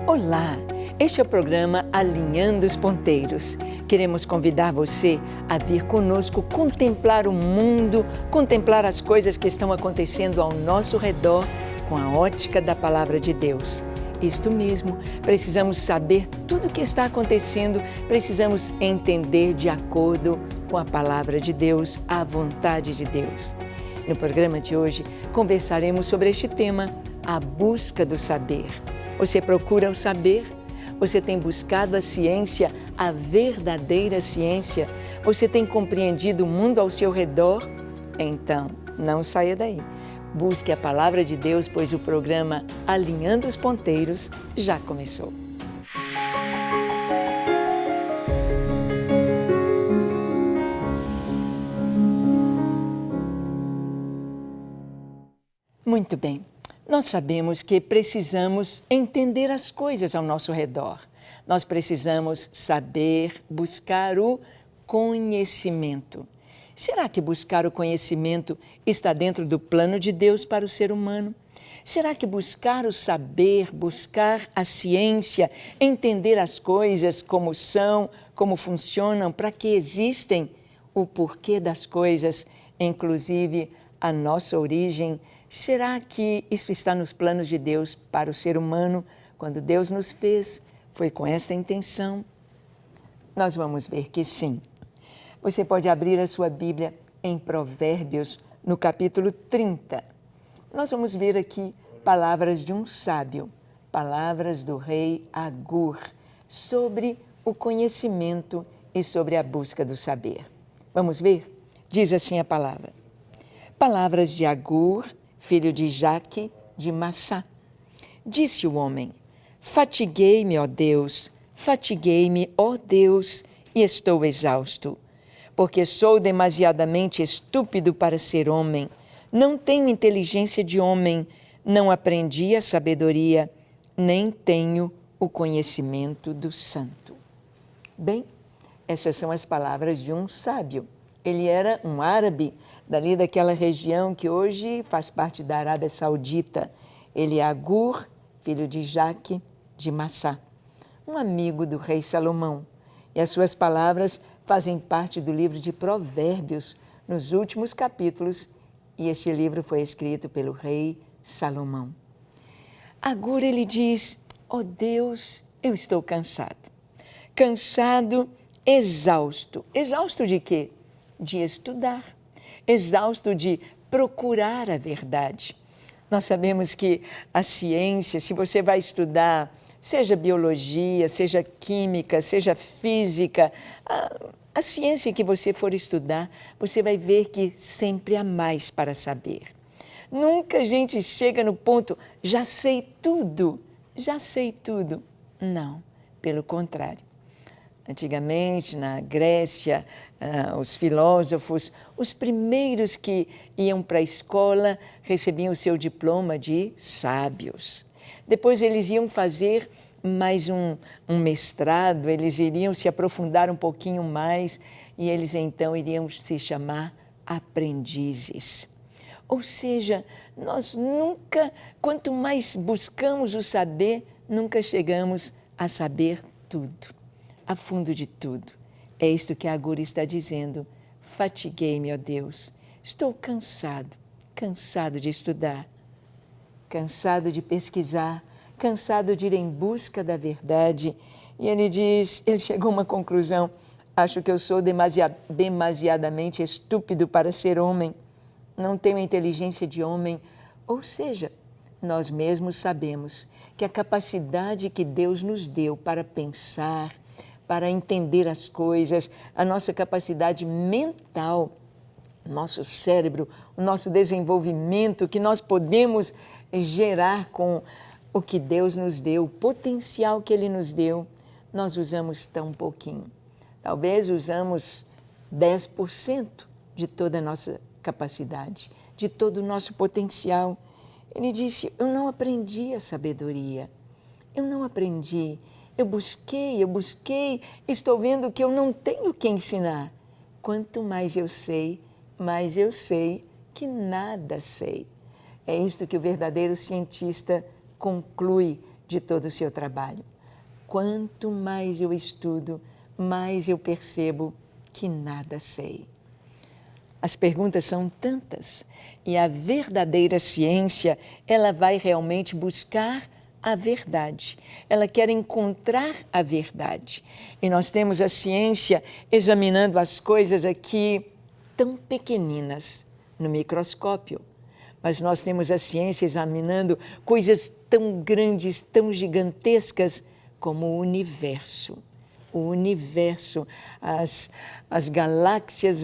Olá, este é o programa Alinhando os Ponteiros. Queremos convidar você a vir conosco contemplar o mundo, contemplar as coisas que estão acontecendo ao nosso redor com a ótica da Palavra de Deus. Isto mesmo, precisamos saber tudo o que está acontecendo, precisamos entender de acordo com a Palavra de Deus, a vontade de Deus. No programa de hoje, conversaremos sobre este tema, a busca do saber. Você procura o saber? Você tem buscado a ciência, a verdadeira ciência? Você tem compreendido o mundo ao seu redor? Então, não saia daí. Busque a Palavra de Deus, pois o programa Alinhando os Ponteiros já começou. Muito bem. Nós sabemos que precisamos entender as coisas ao nosso redor. Nós precisamos saber, buscar o conhecimento. Será que buscar o conhecimento está dentro do plano de Deus para o ser humano? Será que buscar o saber, buscar a ciência, entender as coisas como são, como funcionam, para que existem, o porquê das coisas, inclusive a nossa origem, será que isso está nos planos de Deus para o ser humano? Quando Deus nos fez, foi com esta intenção? Nós vamos ver que sim. Você pode abrir a sua Bíblia em Provérbios, no capítulo 30. Nós vamos ver aqui palavras de um sábio, palavras do rei Agur, sobre o conhecimento e sobre a busca do saber. Vamos ver? Diz assim a palavra. Palavras de Agur, filho de Jaque, de Massá. Disse o homem, fatiguei-me, ó Deus, e estou exausto, porque sou demasiadamente estúpido para ser homem, não tenho inteligência de homem, não aprendi a sabedoria, nem tenho o conhecimento do santo. Bem, essas são as palavras de um sábio. Ele era um árabe, dali daquela região que hoje faz parte da Arábia Saudita. Ele é Agur, filho de Jaque, de Massá, um amigo do rei Salomão. E as suas palavras fazem parte do livro de Provérbios, nos últimos capítulos, e este livro foi escrito pelo rei Salomão. Agur, ele diz, ó Deus, eu estou cansado. Cansado, exausto. Exausto de quê? De estudar, exausto de procurar a verdade. Nós sabemos que a ciência, se você vai estudar, seja biologia, seja química, seja física, a ciência que você for estudar, você vai ver que sempre há mais para saber. Nunca a gente chega no ponto, já sei tudo. Não, pelo contrário. Antigamente, na Grécia, os filósofos, os primeiros que iam para a escola recebiam o seu diploma de sábios. Depois eles iam fazer mais um mestrado, eles iriam se aprofundar um pouquinho mais e eles então iriam se chamar aprendizes. Ou seja, nós nunca, quanto mais buscamos o saber, nunca chegamos a saber tudo. A fundo de tudo. É isto que Agur está dizendo. Fatiguei-me, ó Deus. Estou cansado de estudar, cansado de pesquisar, cansado de ir em busca da verdade. E ele chegou a uma conclusão. Acho que eu sou demasiadamente estúpido para ser homem. Não tenho inteligência de homem. Ou seja, nós mesmos sabemos que a capacidade que Deus nos deu para pensar, para entender as coisas, a nossa capacidade mental, nosso cérebro, o nosso desenvolvimento, que nós podemos gerar com o que Deus nos deu, o potencial que Ele nos deu, nós usamos tão pouquinho. Talvez usamos 10% de toda a nossa capacidade, de todo o nosso potencial. Ele disse, eu não aprendi a sabedoria, eu não aprendi. Eu busquei, estou vendo que eu não tenho o que ensinar. Quanto mais eu sei que nada sei. É isto que o verdadeiro cientista conclui de todo o seu trabalho. Quanto mais eu estudo, mais eu percebo que nada sei. As perguntas são tantas e a verdadeira ciência, ela vai realmente buscar a verdade. Ela quer encontrar a verdade. E nós temos a ciência examinando as coisas aqui tão pequeninas no microscópio. Mas nós temos a ciência examinando coisas tão grandes, tão gigantescas como o universo. O universo, as galáxias,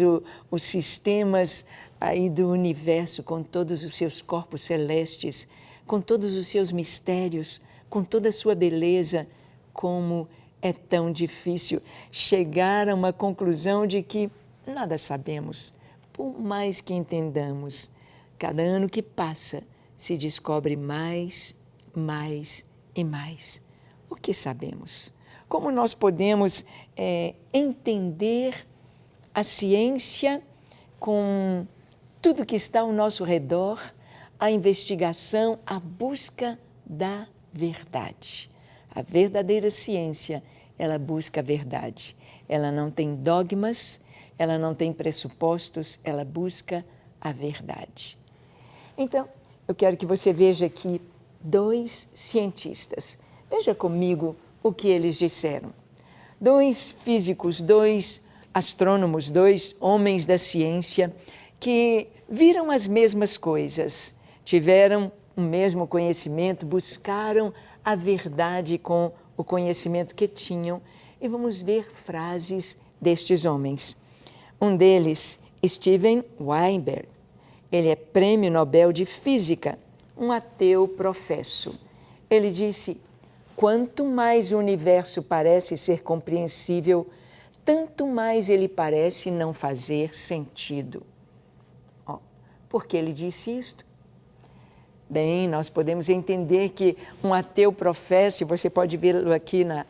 os sistemas aí do universo, com todos os seus corpos celestes, com todos os seus mistérios, com toda a sua beleza, como é tão difícil chegar a uma conclusão de que nada sabemos, por mais que entendamos. Cada ano que passa, se descobre mais, mais e mais. O que sabemos? Como nós podemos entender a ciência com tudo que está ao nosso redor, a investigação, a busca da verdade. A verdadeira ciência, ela busca a verdade. Ela não tem dogmas, ela não tem pressupostos, ela busca a verdade. Então, eu quero que você veja aqui 2 cientistas. Veja comigo o que eles disseram. 2 físicos, 2 astrônomos, 2 homens da ciência que viram as mesmas coisas, tiveram o mesmo conhecimento, buscaram a verdade com o conhecimento que tinham. E vamos ver frases destes homens. Um deles, Steven Weinberg, ele é Prêmio Nobel de Física, um ateu professo. Ele disse: quanto mais o universo parece ser compreensível, tanto mais ele parece não fazer sentido. Por que ele disse isto? Bem, nós podemos entender que um ateu professo, você pode vê-lo aqui na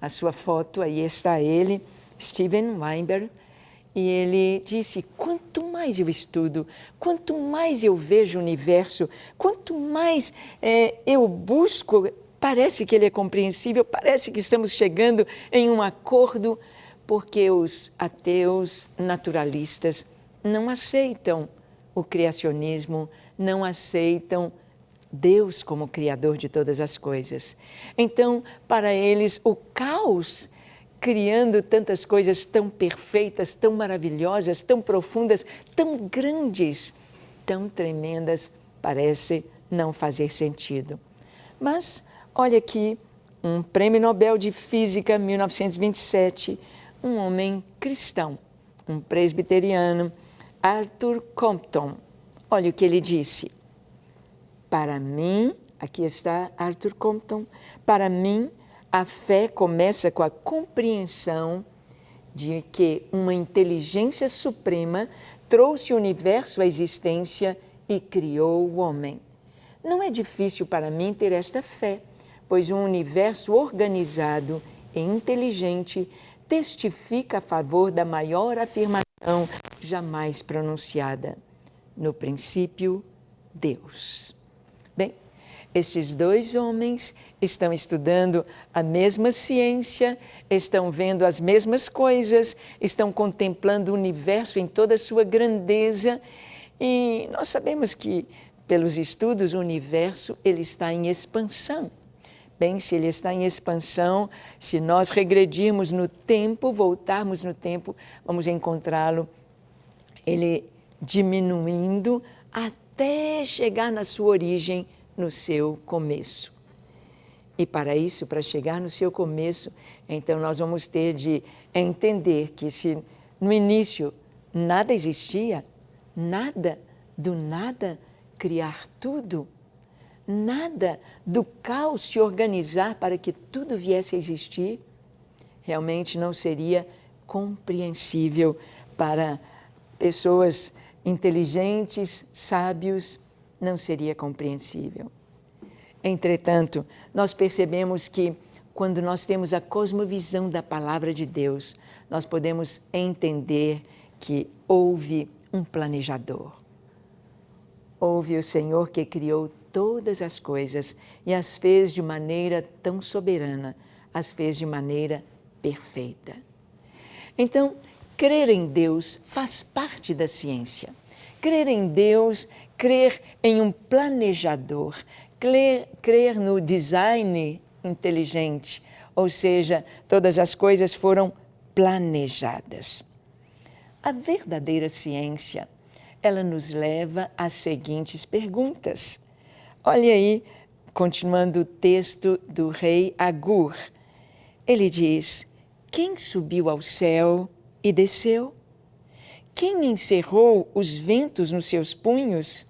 sua foto, aí está ele, Steven Weinberg, e ele disse: quanto mais eu estudo, quanto mais eu vejo o universo, quanto mais eu busco, parece que ele é compreensível, parece que estamos chegando em um acordo, porque os ateus naturalistas não aceitam o criacionismo, não aceitam Deus como Criador de todas as coisas. Então, para eles, o caos, criando tantas coisas tão perfeitas, tão maravilhosas, tão profundas, tão grandes, tão tremendas, parece não fazer sentido. Mas, olha aqui, um Prêmio Nobel de Física, 1927, um homem cristão, um presbiteriano, Arthur Compton. Olha o que ele disse. Para mim, aqui está Arthur Compton, para mim, a fé começa com a compreensão de que uma inteligência suprema trouxe o universo à existência e criou o homem. Não é difícil para mim ter esta fé, pois um universo organizado e inteligente testifica a favor da maior afirmação jamais pronunciada. No princípio, Deus. Bem, esses 2 homens estão estudando a mesma ciência, estão vendo as mesmas coisas, estão contemplando o universo em toda a sua grandeza, e nós sabemos que, pelos estudos, o universo ele está em expansão. Bem, se ele está em expansão, se nós regredirmos no tempo, voltarmos no tempo, vamos encontrá-lo, ele diminuindo até chegar na sua origem, no seu começo. E para isso, para chegar no seu começo, então nós vamos ter de entender que se no início nada existia, nada, do nada, criar tudo, nada do caos se organizar para que tudo viesse a existir, realmente não seria compreensível para pessoas inteligentes, sábios, não seria compreensível. Entretanto, nós percebemos que quando nós temos a cosmovisão da palavra de Deus, nós podemos entender que houve um planejador. Houve o Senhor que criou todas as coisas e as fez de maneira tão soberana, as fez de maneira perfeita. Então, crer em Deus faz parte da ciência. Crer em Deus, crer em um planejador, crer no design inteligente, ou seja, todas as coisas foram planejadas. A verdadeira ciência, ela nos leva às seguintes perguntas. Olha aí, continuando o texto do rei Agur. Ele diz: quem subiu ao céu e desceu? Quem encerrou os ventos nos seus punhos?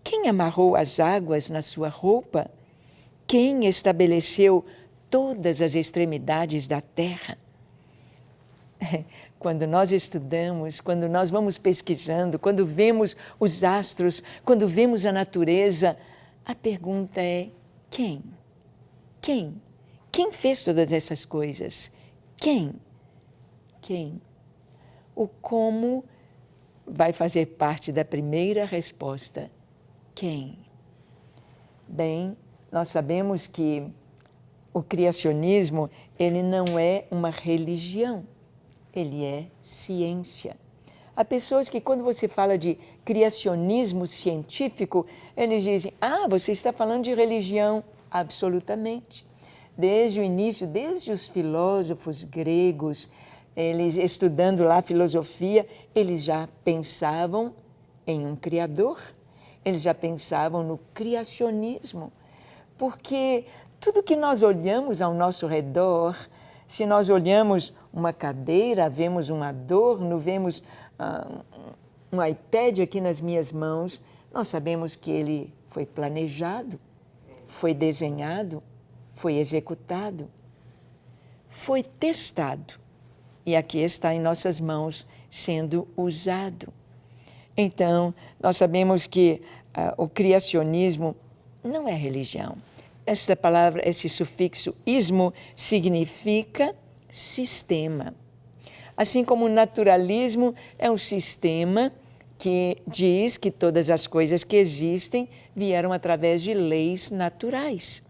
Quem amarrou as águas na sua roupa? Quem estabeleceu todas as extremidades da terra? Quando nós estudamos, quando nós vamos pesquisando, quando vemos os astros, quando vemos a natureza, a pergunta é: quem? Quem? Quem fez todas essas coisas? Quem? Quem? O como vai fazer parte da primeira resposta. Quem? Bem, nós sabemos que o criacionismo, ele não é uma religião, ele é ciência. Há pessoas que, quando você fala de criacionismo científico, eles dizem: ah, você está falando de religião. Absolutamente. Desde o início, desde os filósofos gregos, eles estudando lá filosofia, eles já pensavam em um Criador, eles já pensavam no criacionismo, porque tudo que nós olhamos ao nosso redor, se nós olhamos uma cadeira, vemos um adorno, vemos um iPad aqui nas minhas mãos, nós sabemos que ele foi planejado, foi desenhado, foi executado, foi testado e aqui está em nossas mãos sendo usado. Então, nós sabemos que o criacionismo não é religião. Essa palavra, esse sufixo ismo, significa sistema. Assim como o naturalismo é um sistema que diz que todas as coisas que existem vieram através de leis naturais.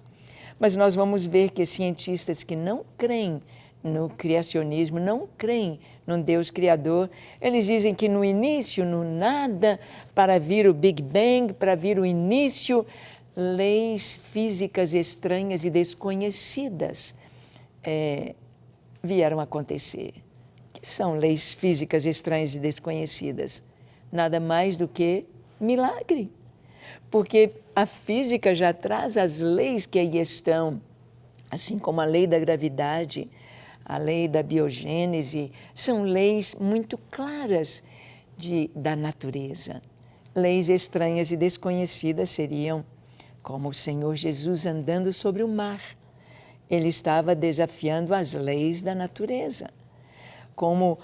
Mas nós vamos ver que cientistas que não creem no criacionismo, não creem num Deus criador, eles dizem que no início, no nada, para vir o Big Bang, para vir o início, leis físicas estranhas e desconhecidas vieram acontecer. Que são leis físicas estranhas e desconhecidas? Nada mais do que milagre. Porque a física já traz as leis que aí estão, assim como a lei da gravidade, a lei da biogênese, são leis muito claras da natureza. Leis estranhas e desconhecidas seriam como o Senhor Jesus andando sobre o mar. Ele estava desafiando as leis da natureza. Como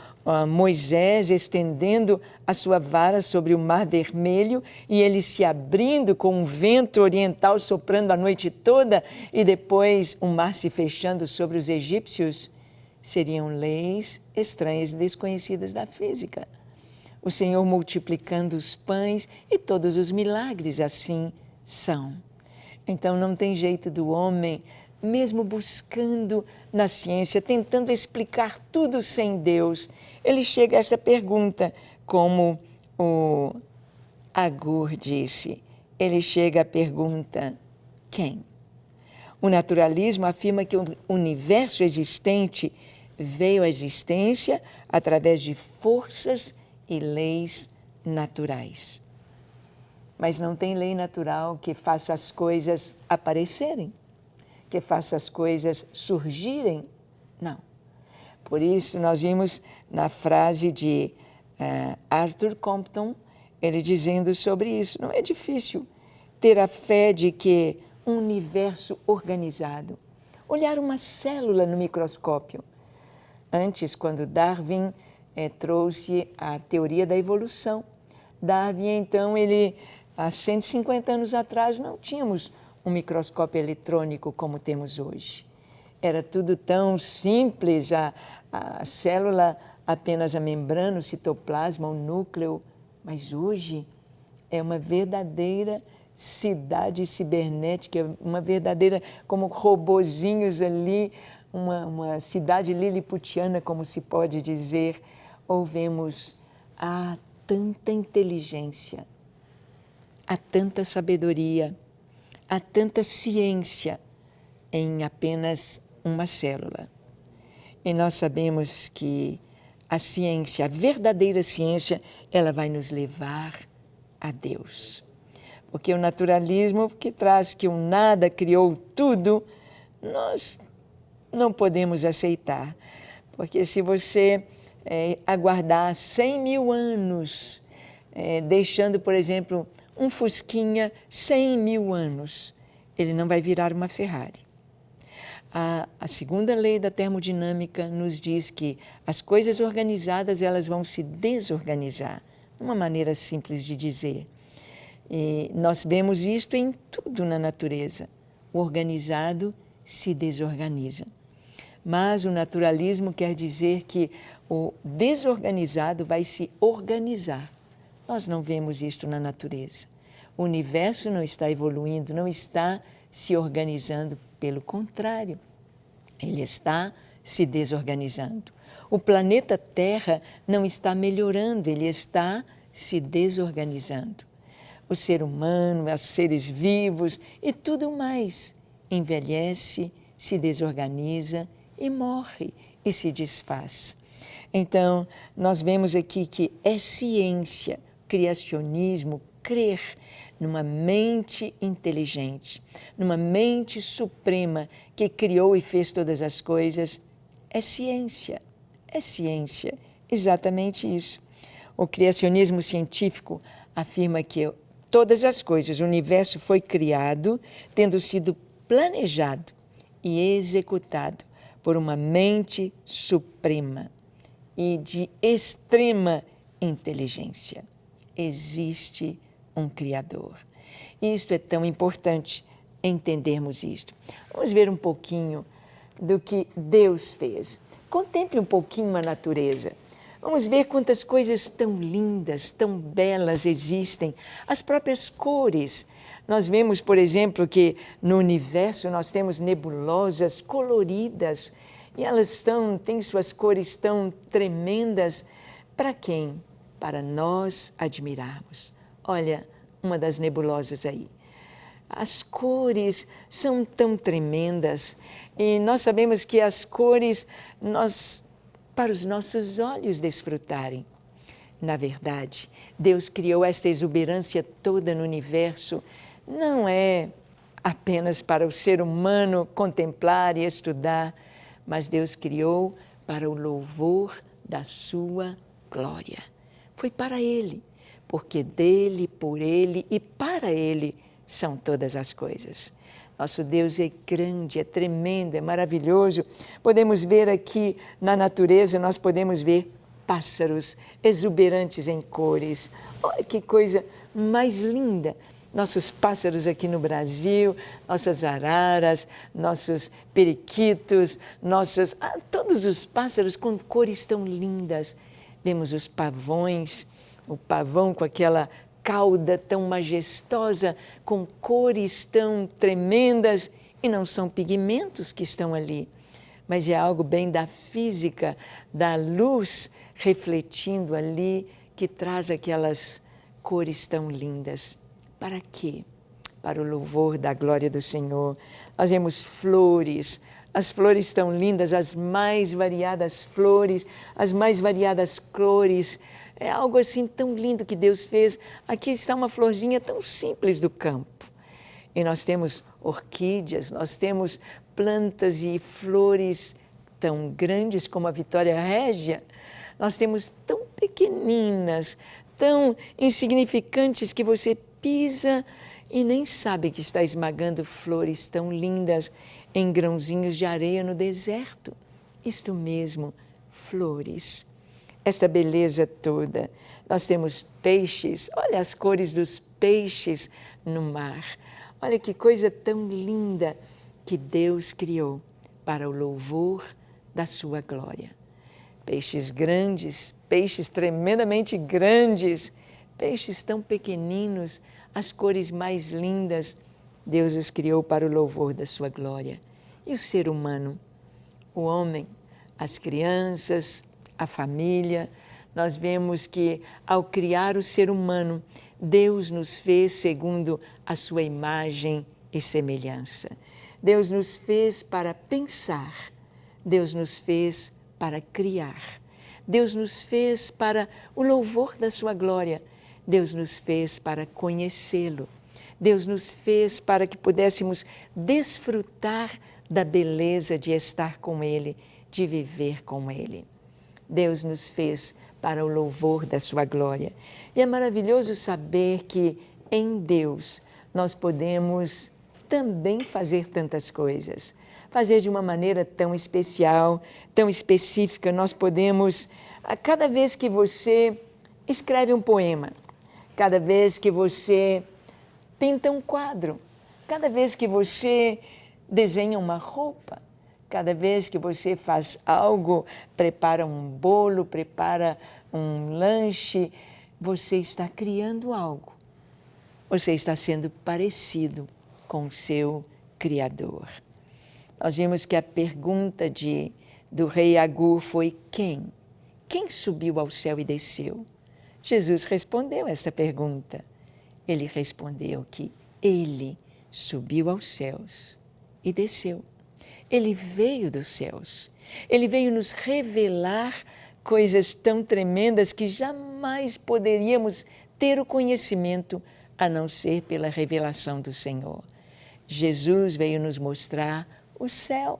Moisés estendendo a sua vara sobre o mar vermelho e ele se abrindo com um vento oriental soprando a noite toda e depois o mar se fechando sobre os egípcios, seriam leis estranhas e desconhecidas da física. O Senhor multiplicando os pães e todos os milagres assim são. Então não tem jeito do homem, mesmo buscando na ciência, tentando explicar tudo sem Deus, ele chega a essa pergunta, como o Agur disse, ele chega à pergunta: quem? O naturalismo afirma que o universo existente veio à existência através de forças e leis naturais. Mas não tem lei natural que faça as coisas aparecerem, que faça as coisas surgirem. Não. Por isso, nós vimos na frase de Arthur Compton, ele dizendo sobre isso, não é difícil ter a fé de que um universo organizado, olhar uma célula no microscópio. Antes, quando Darwin trouxe a teoria da evolução, Darwin, então, há 150 anos atrás, não tínhamos um microscópio eletrônico como temos hoje. Era tudo tão simples, a célula, apenas a membrana, o citoplasma, o núcleo, mas hoje é uma verdadeira cidade cibernética, uma verdadeira, como robozinhos ali, uma cidade liliputiana, como se pode dizer. Ou vemos tanta inteligência, há tanta sabedoria, há tanta ciência em apenas uma célula. E nós sabemos que a ciência, a verdadeira ciência, ela vai nos levar a Deus. Porque o naturalismo, que traz que o nada criou tudo, nós não podemos aceitar. Porque se você aguardar 100 mil anos, deixando, por exemplo, um Fusquinha 100 mil anos, ele não vai virar uma Ferrari. A segunda lei da termodinâmica nos diz que as coisas organizadas elas vão se desorganizar, uma maneira simples de dizer. E nós vemos isto em tudo na natureza. O organizado se desorganiza. Mas o naturalismo quer dizer que o desorganizado vai se organizar. Nós não vemos isto na natureza. O universo não está evoluindo, não está se organizando, pelo contrário, ele está se desorganizando. O planeta Terra não está melhorando, ele está se desorganizando. O ser humano, os seres vivos e tudo mais envelhece, se desorganiza e morre e se desfaz. Então, nós vemos aqui que é ciência, criacionismo, crer numa mente inteligente, numa mente suprema que criou e fez todas as coisas, é ciência, exatamente isso. O criacionismo científico afirma que todas as coisas, o universo foi criado tendo sido planejado e executado por uma mente suprema e de extrema inteligência. Existe um Criador. Isto é tão importante entendermos isto. Vamos ver um pouquinho do que Deus fez. Contemple um pouquinho a natureza. Vamos ver quantas coisas tão lindas, tão belas existem. As próprias cores. Nós vemos, por exemplo, que no universo nós temos nebulosas coloridas e elas têm suas cores tão tremendas. Para quem? Para nós admirarmos. Olha, uma das nebulosas aí. As cores são tão tremendas e nós sabemos que as cores, para os nossos olhos desfrutarem. Na verdade, Deus criou esta exuberância toda no universo, não é apenas para o ser humano contemplar e estudar, mas Deus criou para o louvor da sua glória. Foi para Ele. Porque dele, por ele e para ele são todas as coisas. Nosso Deus é grande, é tremendo, é maravilhoso. Podemos ver aqui na natureza, nós podemos ver pássaros exuberantes em cores. Olha que coisa mais linda! Nossos pássaros aqui no Brasil, nossas araras, nossos periquitos, todos os pássaros com cores tão lindas. Vemos os pavões, o pavão com aquela cauda tão majestosa, com cores tão tremendas, e não são pigmentos que estão ali, mas é algo bem da física, da luz refletindo ali, que traz aquelas cores tão lindas. Para quê? Para o louvor da glória do Senhor. Nós vemos flores, as flores tão lindas, as mais variadas flores, as mais variadas cores. É algo assim tão lindo que Deus fez. Aqui está uma florzinha tão simples do campo. E nós temos orquídeas, nós temos plantas e flores tão grandes como a Vitória Régia. Nós temos tão pequeninas, tão insignificantes que você pisa e nem sabe que está esmagando flores tão lindas em grãozinhos de areia no deserto. Isto mesmo, flores. Esta beleza toda. Nós temos peixes, olha as cores dos peixes no mar. Olha que coisa tão linda que Deus criou para o louvor da sua glória. Peixes grandes, peixes tremendamente grandes, peixes tão pequeninos, as cores mais lindas. Deus os criou para o louvor da sua glória. E o ser humano, o homem, as crianças, a família, nós vemos que ao criar o ser humano, Deus nos fez segundo a sua imagem e semelhança. Deus nos fez para pensar, Deus nos fez para criar, Deus nos fez para o louvor da sua glória, Deus nos fez para conhecê-lo, Deus nos fez para que pudéssemos desfrutar da beleza de estar com Ele, de viver com Ele. Deus nos fez para o louvor da sua glória. E é maravilhoso saber que em Deus nós podemos também fazer tantas coisas. Fazer de uma maneira tão especial, tão específica. Nós podemos, a cada vez que você escreve um poema, cada vez que você pinta um quadro, cada vez que você desenha uma roupa, cada vez que você faz algo, prepara um bolo, prepara um lanche, você está criando algo. Você está sendo parecido com o seu Criador. Nós vimos que a pergunta do rei Agur foi quem? Quem subiu ao céu e desceu? Jesus respondeu essa pergunta. Ele respondeu que ele subiu aos céus e desceu. Ele veio dos céus. Ele veio nos revelar coisas tão tremendas que jamais poderíamos ter o conhecimento a não ser pela revelação do Senhor. Jesus veio nos mostrar o céu,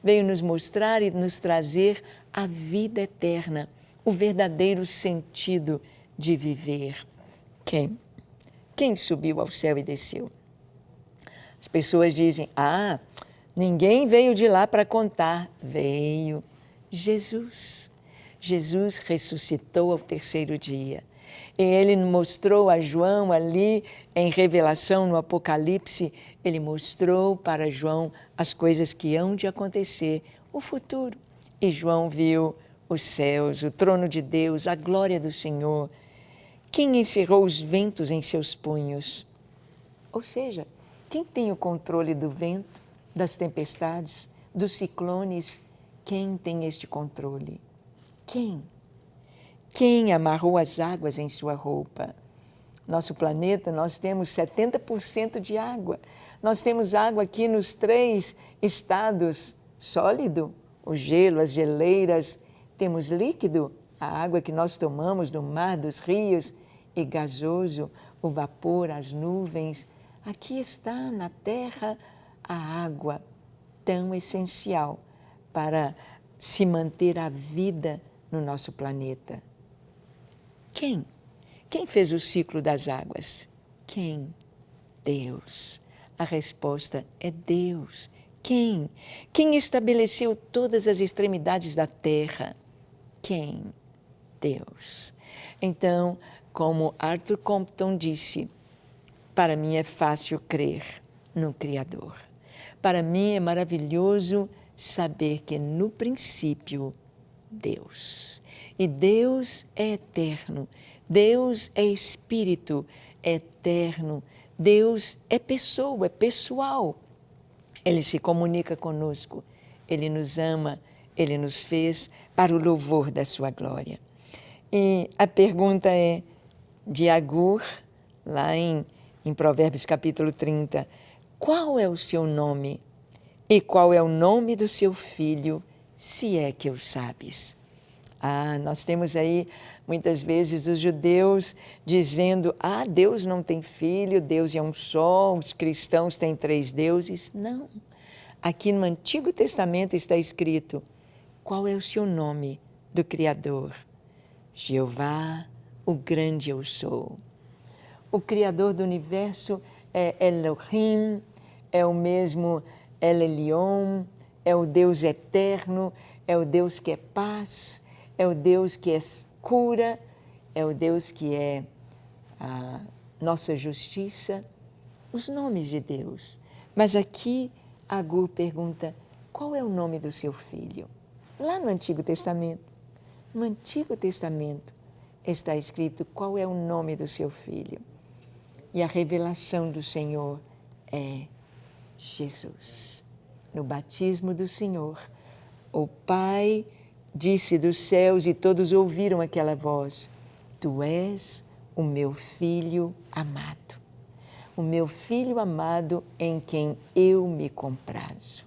veio nos mostrar e nos trazer a vida eterna, o verdadeiro sentido de viver. Quem? Quem subiu ao céu e desceu? As pessoas dizem, ninguém veio de lá para contar. Veio Jesus. Jesus ressuscitou ao terceiro dia. E ele mostrou a João ali, em Revelação, no Apocalipse, ele mostrou para João as coisas que hão de acontecer, o futuro. E João viu os céus, o trono de Deus, a glória do Senhor. Quem encerrou os ventos em seus punhos? Ou seja, quem tem o controle do vento, das tempestades, dos ciclones? Quem tem este controle? Quem? Quem amarrou as águas em sua roupa? Nosso planeta, nós temos 70% de água. Nós temos água aqui nos 3 estados: sólido, o gelo, as geleiras. Temos líquido, a água que nós tomamos do mar, dos rios, e gasoso, o vapor, as nuvens. Aqui está na Terra a água tão essencial para se manter a vida no nosso planeta. Quem? Quem fez o ciclo das águas? Quem? Deus. A resposta é Deus. Quem? Quem estabeleceu todas as extremidades da terra? Quem? Deus. Então, como Arthur Compton disse, para mim é fácil crer no Criador. Para mim é maravilhoso saber que no princípio, Deus. E Deus é eterno. Deus é Espírito, é eterno. Deus é pessoa, é pessoal. Ele se comunica conosco. Ele nos ama. Ele nos fez para o louvor da sua glória. E a pergunta é de Agur, lá em Provérbios capítulo 30. Qual é o seu nome? E qual é o nome do seu filho, se é que o sabes? Nós temos aí, muitas vezes, os judeus dizendo, Deus não tem filho, Deus é um só, os cristãos têm 3 deuses. Não. Aqui no Antigo Testamento está escrito, qual é o seu nome do Criador? Jeová, o grande eu sou. O Criador do universo é Elohim, é o mesmo El Elyon, é o Deus eterno, é o Deus que é paz, é o Deus que é cura, é o Deus que é a nossa justiça, os nomes de Deus. Mas aqui Agur pergunta, qual é o nome do seu filho? Lá no Antigo Testamento. No Antigo Testamento, está escrito qual é o nome do seu filho. E a revelação do Senhor é Jesus. No batismo do Senhor, o Pai disse dos céus e todos ouviram aquela voz: Tu és o meu filho amado. O meu filho amado em quem eu me comprazo.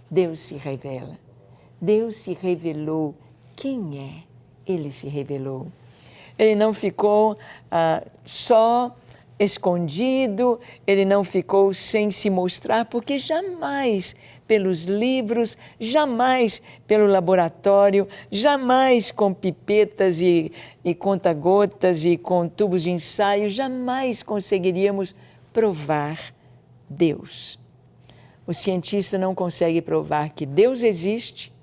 Deus se revela. Deus se revelou. Quem é? Ele se revelou. Ele não ficou só escondido, ele não ficou sem se mostrar, porque jamais pelos livros, jamais pelo laboratório, jamais com pipetas e conta-gotas e com tubos de ensaio, jamais conseguiríamos provar Deus. O cientista não consegue provar que Deus existe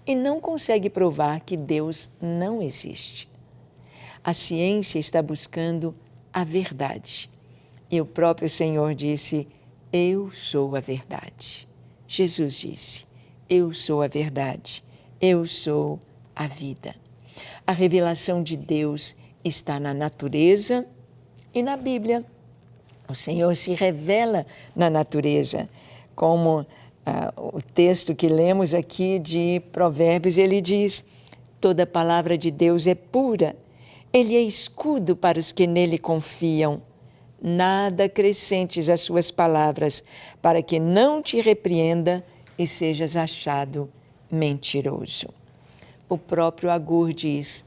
e não consegue provar que Deus não existe. A ciência está buscando a verdade. E o próprio Senhor disse: Eu sou a verdade. Jesus disse: Eu sou a verdade. Eu sou a vida. A revelação de Deus está na natureza e na Bíblia. O Senhor se revela na natureza, como o texto que lemos aqui de Provérbios, ele diz: Toda palavra de Deus é pura. Ele é escudo para os que nele confiam. Nada acrescentes às suas palavras, para que não te repreenda e sejas achado mentiroso. O próprio Agur diz: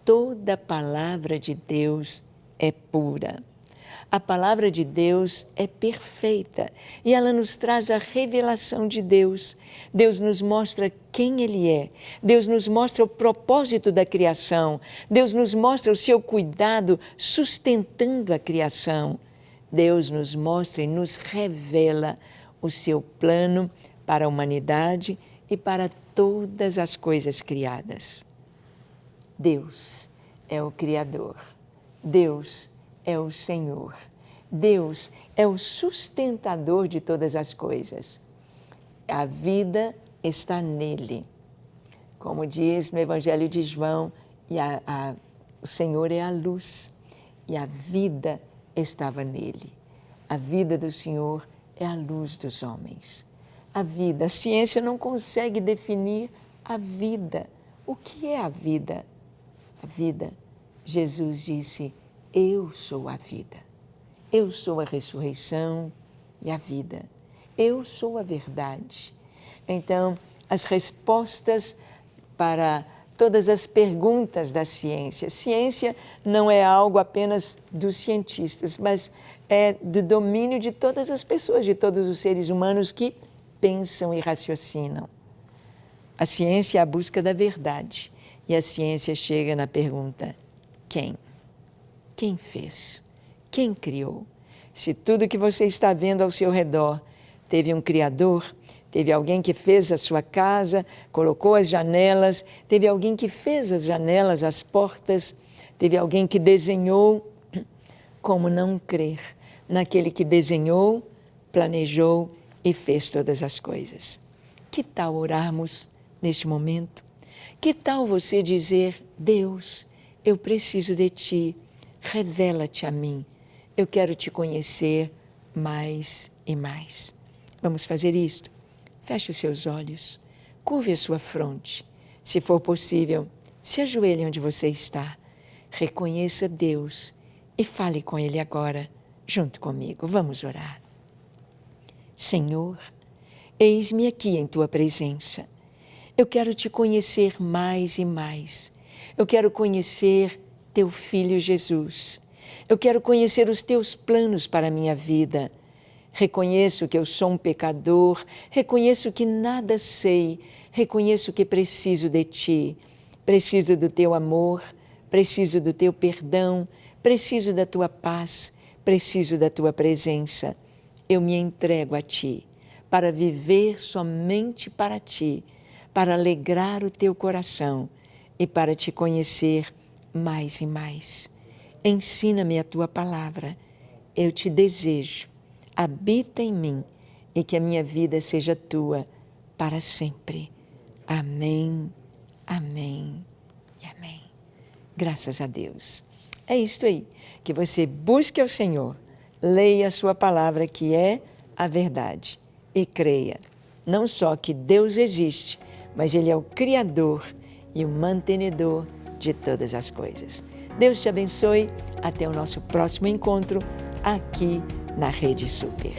toda palavra de Deus é pura. A palavra de Deus é perfeita e ela nos traz a revelação de Deus. Deus nos mostra quem Ele é. Deus nos mostra o propósito da criação. Deus nos mostra o seu cuidado sustentando a criação. Deus nos mostra e nos revela o seu plano para a humanidade e para todas as coisas criadas. Deus é o Criador. Deus é o Senhor. Deus é o sustentador de todas as coisas. A vida está nele. Como diz no Evangelho de João, o Senhor é a luz e a vida estava nele. A vida do Senhor é a luz dos homens. A ciência não consegue definir a vida. O que é a vida? A vida, Jesus disse: Eu sou a vida. Eu sou a ressurreição e a vida. Eu sou a verdade. Então, as respostas para todas as perguntas da ciência. Ciência não é algo apenas dos cientistas, mas é do domínio de todas as pessoas, de todos os seres humanos que pensam e raciocinam. A ciência é a busca da verdade. E a ciência chega na pergunta: quem? Quem fez? Quem criou? Se tudo que você está vendo ao seu redor teve um Criador, teve alguém que fez a sua casa, colocou as janelas, teve alguém que fez as janelas, as portas, teve alguém que desenhou, como não crer naquele que desenhou, planejou e fez todas as coisas? Que tal orarmos neste momento? Que tal você dizer: Deus, eu preciso de Ti, revela-te a mim, eu quero Te conhecer mais e mais. Vamos fazer isto? Feche os seus olhos, curve a sua fronte. Se for possível, se ajoelhe onde você está. Reconheça Deus e fale com Ele agora, junto comigo. Vamos orar. Senhor, eis-me aqui em Tua presença. Eu quero Te conhecer mais e mais. Eu quero conhecer Teu Filho Jesus. Eu quero conhecer os Teus planos para a minha vida. Reconheço que eu sou um pecador, reconheço que nada sei, reconheço que preciso de Ti. Preciso do Teu amor, preciso do Teu perdão, preciso da Tua paz, preciso da Tua presença. Eu me entrego a Ti, para viver somente para Ti, para alegrar o Teu coração e para Te conhecer mais e mais. Ensina-me a Tua palavra. Eu Te desejo. Habita em mim e que a minha vida seja Tua para sempre. Amém, amém e amém. Graças a Deus. É isto aí, que você busque ao Senhor, leia a sua palavra que é a verdade e creia, não só que Deus existe, mas Ele é o Criador e o mantenedor de todas as coisas. Deus te abençoe. Até o nosso próximo encontro aqui na Rede Super.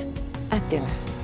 Até lá!